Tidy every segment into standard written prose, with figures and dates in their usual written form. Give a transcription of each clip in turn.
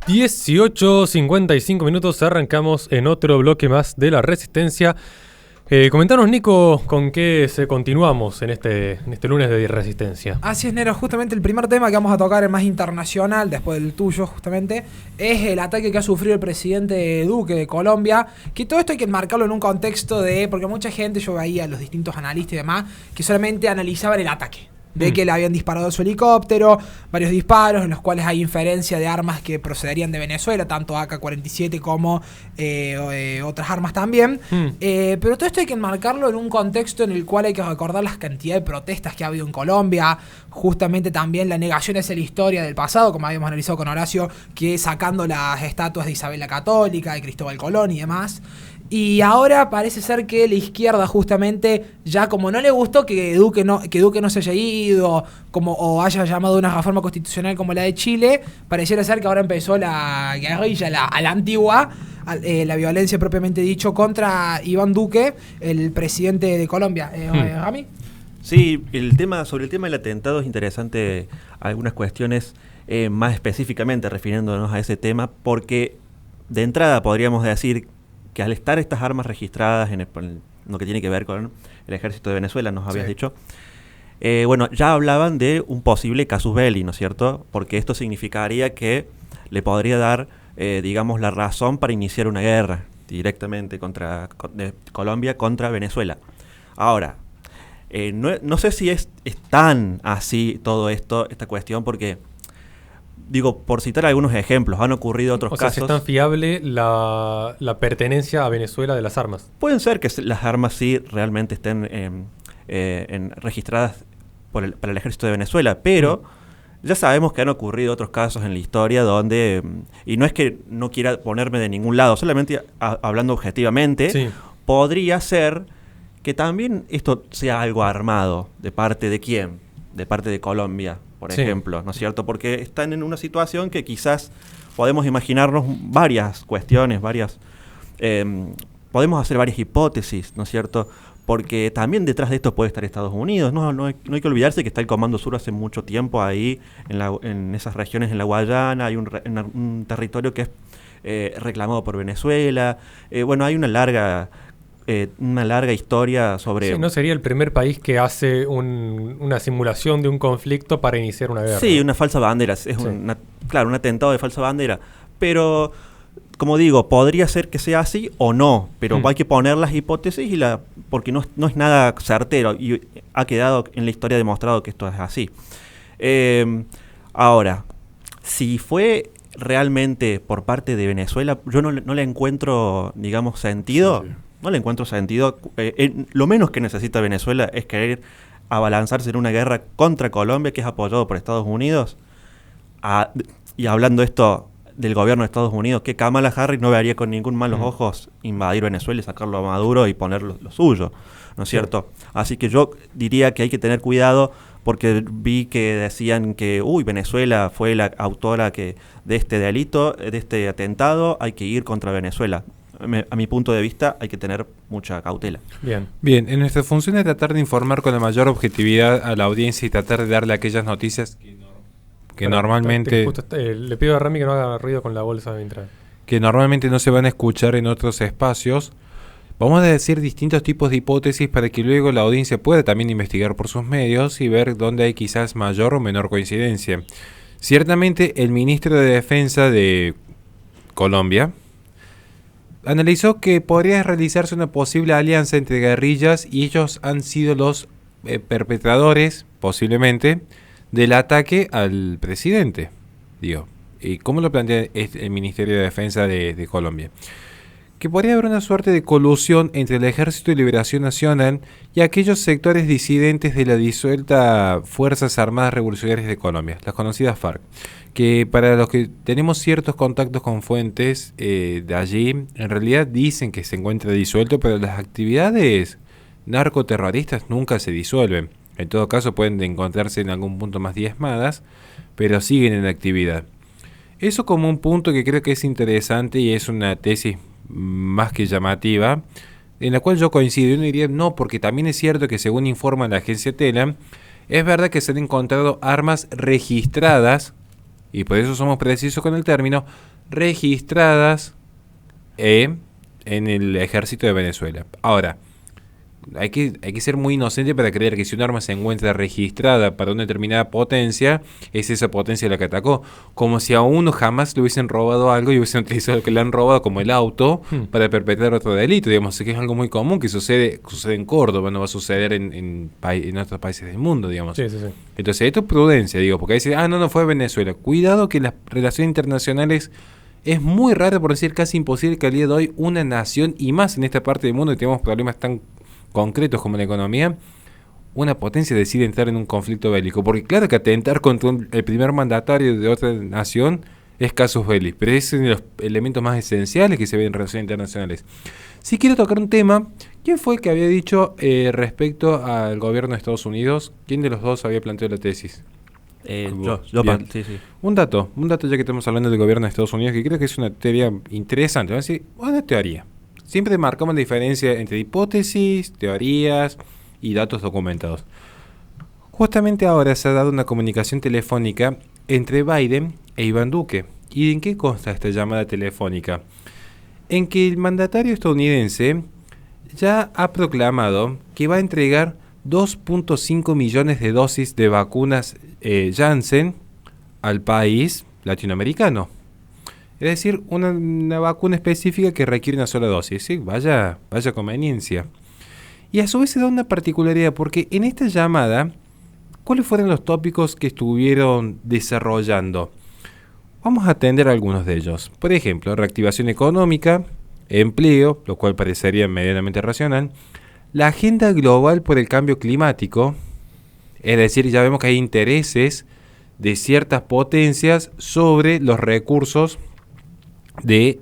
18:55 minutos, arrancamos en otro bloque más de la Resistencia. Comentanos, Nico, con qué continuamos en este lunes de Resistencia. Así es, Nero, justamente el primer tema que vamos a tocar, el más internacional, después del tuyo justamente, es el ataque que ha sufrido el presidente Duque de Colombia, que todo esto hay que enmarcarlo en un contexto de, porque mucha gente, yo veía los distintos analistas y demás, que solamente analizaban el ataque. De que le habían disparado su helicóptero, varios disparos en los cuales hay inferencia de armas que procederían de Venezuela, tanto AK-47 como otras armas también. Pero todo esto hay que enmarcarlo en un contexto en el cual hay que recordar las cantidades de protestas que ha habido en Colombia, justamente también la negación hacia la historia del pasado, como habíamos analizado con Horacio, que sacando las estatuas de Isabel la Católica, de Cristóbal Colón y demás. Y ahora parece ser que la izquierda justamente ya como no le gustó que Duque no se haya ido o haya llamado una reforma constitucional como la de Chile, pareciera ser que ahora empezó la guerrilla a la antigua, la violencia propiamente dicho contra Iván Duque, el presidente de Colombia. ¿Rami? Sí, sobre el tema del atentado es interesante algunas cuestiones más específicamente refiriéndonos a ese tema, porque de entrada podríamos decir que al estar estas armas registradas en lo que tiene que ver con el ejército de Venezuela, nos habías dicho, ya hablaban de un posible casus belli, ¿no es cierto? Porque esto significaría que le podría dar, digamos, la razón para iniciar una guerra directamente de Colombia contra Venezuela. Ahora, no sé si es tan así todo esto, esta cuestión, porque digo, por citar algunos ejemplos, han ocurrido otros casos. O sea, ¿es tan fiable la pertenencia a Venezuela de las armas? Pueden ser que las armas sí realmente estén registradas para el ejército de Venezuela, pero ya sabemos que han ocurrido otros casos en la historia donde, y no es que no quiera ponerme de ningún lado, solamente hablando objetivamente, podría ser que también esto sea algo armado. ¿De parte de quién? De parte de Colombia, por ejemplo, ¿no es cierto? Porque están en una situación que quizás podemos imaginarnos varias cuestiones, podemos hacer varias hipótesis, ¿no es cierto? Porque también detrás de esto puede estar Estados Unidos. No hay que olvidarse que está el Comando Sur hace mucho tiempo ahí, en esas regiones en la Guayana, hay un territorio que es reclamado por Venezuela. Hay una larga historia sobre... Sí, no sería el primer país que hace una simulación de un conflicto para iniciar una guerra. Sí, una falsa bandera. Un atentado de falsa bandera. Pero, como digo, podría ser que sea así o no. Pero hay que poner las hipótesis porque no es nada certero. Y ha quedado en la historia demostrado que esto es así. Ahora, si fue realmente por parte de Venezuela, yo no le encuentro, digamos, sentido... Sí. No le encuentro sentido. Lo menos que necesita Venezuela es querer abalanzarse en una guerra contra Colombia, que es apoyado por Estados Unidos. Y hablando esto del gobierno de Estados Unidos, que Kamala Harris no vería con ningún malos ojos invadir Venezuela y sacarlo a Maduro y poner lo suyo, ¿no es cierto? Así que yo diría que hay que tener cuidado, porque vi que decían que Venezuela fue la autora de este delito, de este atentado, hay que ir contra Venezuela. A mi punto de vista, hay que tener mucha cautela. Bien, en nuestra función es tratar de informar con la mayor objetividad a la audiencia y tratar de darle aquellas noticias que normalmente... le pido a Rami que no haga ruido con la bolsa mientras... Que normalmente no se van a escuchar en otros espacios. Vamos a decir distintos tipos de hipótesis para que luego la audiencia pueda también investigar por sus medios y ver dónde hay quizás mayor o menor coincidencia. Ciertamente, el ministro de Defensa de Colombia analizó que podría realizarse una posible alianza entre guerrillas y ellos han sido los perpetradores, posiblemente, del ataque al presidente. ¿Y cómo lo plantea el Ministerio de Defensa de Colombia? Que podría haber una suerte de colusión entre el Ejército de Liberación Nacional y aquellos sectores disidentes de la disuelta Fuerzas Armadas Revolucionarias de Colombia, las conocidas FARC, que para los que tenemos ciertos contactos con fuentes de allí, en realidad dicen que se encuentra disuelto, pero las actividades narcoterroristas nunca se disuelven. En todo caso pueden encontrarse en algún punto más diezmadas, pero siguen en actividad. Eso como un punto que creo que es interesante y es una tesis más que llamativa, en la cual yo coincido. Uno diría no, porque también es cierto que según informa la agencia TELA, es verdad que se han encontrado armas registradas, y por eso somos precisos con el término, registradas en el ejército de Venezuela. Ahora, hay que ser muy inocente para creer que si un arma se encuentra registrada para una determinada potencia, es esa potencia la que atacó. Como si a uno jamás le hubiesen robado algo y hubiesen utilizado lo que le han robado, como el auto, para perpetrar otro delito. Digamos, que es algo muy común que sucede en Córdoba, no va a suceder en otros países del mundo, digamos. Sí, sí, sí. Entonces, esto es prudencia, digo, porque ahí dice, no fue Venezuela. Cuidado que las relaciones internacionales es muy raro, por decir casi imposible, que al día de hoy una nación, y más en esta parte del mundo que tenemos problemas tan concretos como la economía, una potencia decide entrar en un conflicto bélico. Porque claro que atentar contra el primer mandatario de otra nación es casus belli, pero es uno de los elementos más esenciales que se ven en relaciones internacionales. Si quiero tocar un tema, ¿quién fue el que había dicho respecto al gobierno de Estados Unidos? ¿Quién de los dos había planteado la tesis? Yo sí. Un dato ya que estamos hablando del gobierno de Estados Unidos, que creo que es una teoría interesante, ¿no? Así, una teoría. Siempre marcamos la diferencia entre hipótesis, teorías y datos documentados. Justamente ahora se ha dado una comunicación telefónica entre Biden e Iván Duque. ¿Y en qué consta esta llamada telefónica? En que el mandatario estadounidense ya ha proclamado que va a entregar 2.5 millones de dosis de vacunas Janssen al país latinoamericano. Es decir, una vacuna específica que requiere una sola dosis. ¿Sí? Vaya conveniencia. Y a su vez se da una particularidad, porque en esta llamada, ¿cuáles fueron los tópicos que estuvieron desarrollando? Vamos a atender algunos de ellos. Por ejemplo, reactivación económica, empleo, lo cual parecería medianamente racional, la agenda global por el cambio climático, es decir, ya vemos que hay intereses de ciertas potencias sobre los recursos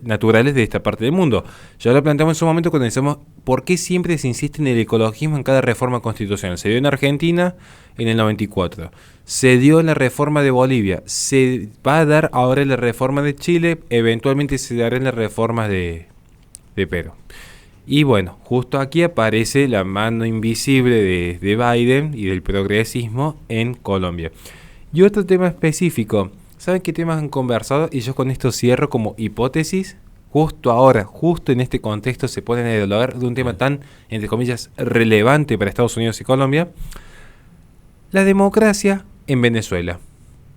naturales de esta parte del mundo. Ya lo planteamos en su momento cuando decimos por qué siempre se insiste en el ecologismo en cada reforma constitucional. Se dio en Argentina en el 94, se dio en la reforma de Bolivia, se va a dar ahora en la reforma de Chile, eventualmente se dará en las reformas de Perú. Y bueno, justo aquí aparece la mano invisible de Biden y del progresismo en Colombia. Y otro tema específico, ¿saben qué temas han conversado? Y yo con esto cierro como hipótesis. Justo ahora, justo en este contexto, se ponen a dialogar de un tema tan, entre comillas, relevante para Estados Unidos y Colombia. La democracia en Venezuela.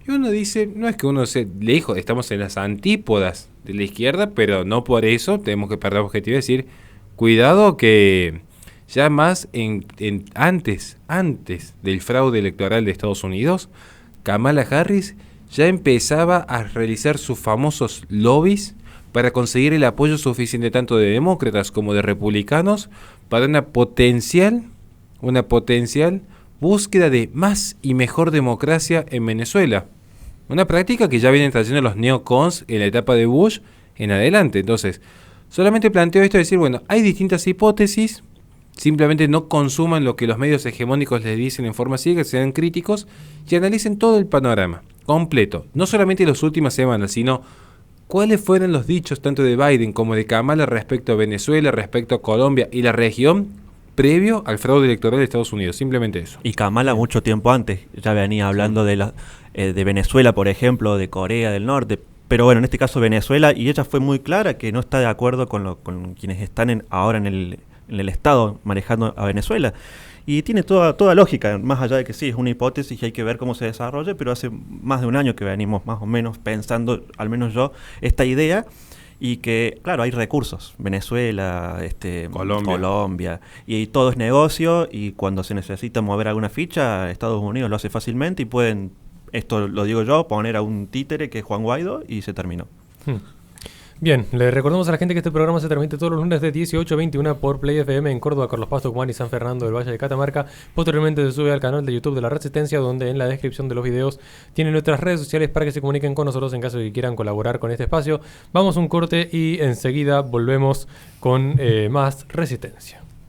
Y uno dice, no es que uno se le dijo, estamos en las antípodas de la izquierda, pero no por eso tenemos que perder objetivo y decir, cuidado que ya más antes del fraude electoral de Estados Unidos, Kamala Harris ya empezaba a realizar sus famosos lobbies para conseguir el apoyo suficiente tanto de demócratas como de republicanos para una potencial búsqueda de más y mejor democracia en Venezuela. Una práctica que ya vienen trayendo los neocons en la etapa de Bush en adelante. Entonces, solamente planteo esto de decir, bueno, hay distintas hipótesis, simplemente no consuman lo que los medios hegemónicos les dicen en forma ciega, sean críticos y analicen todo el panorama completo. No solamente las últimas semanas, sino cuáles fueron los dichos tanto de Biden como de Kamala respecto a Venezuela, respecto a Colombia y la región previo al fraude electoral de Estados Unidos. Simplemente eso. Y Kamala mucho tiempo antes ya venía hablando de Venezuela, por ejemplo, de Corea del Norte. Pero bueno, en este caso Venezuela, y ella fue muy clara que no está de acuerdo con quienes están ahora en el Estado manejando a Venezuela. Y tiene toda lógica, más allá de que sí, es una hipótesis y hay que ver cómo se desarrolla, pero hace más de un año que venimos más o menos pensando, al menos yo, esta idea, y que, claro, hay recursos, Venezuela, Colombia, y todo es negocio, y cuando se necesita mover alguna ficha, Estados Unidos lo hace fácilmente y pueden, esto lo digo yo, poner a un títere que es Juan Guaidó y se terminó. Bien, le recordamos a la gente que este programa se transmite todos los lunes de 18 a 21 por Play FM en Córdoba, Carlos Paz, Tucumán y San Fernando del Valle de Catamarca. Posteriormente se sube al canal de YouTube de La Resistencia, donde en la descripción de los videos tienen nuestras redes sociales para que se comuniquen con nosotros en caso de que quieran colaborar con este espacio. Vamos a un corte y enseguida volvemos con más Resistencia.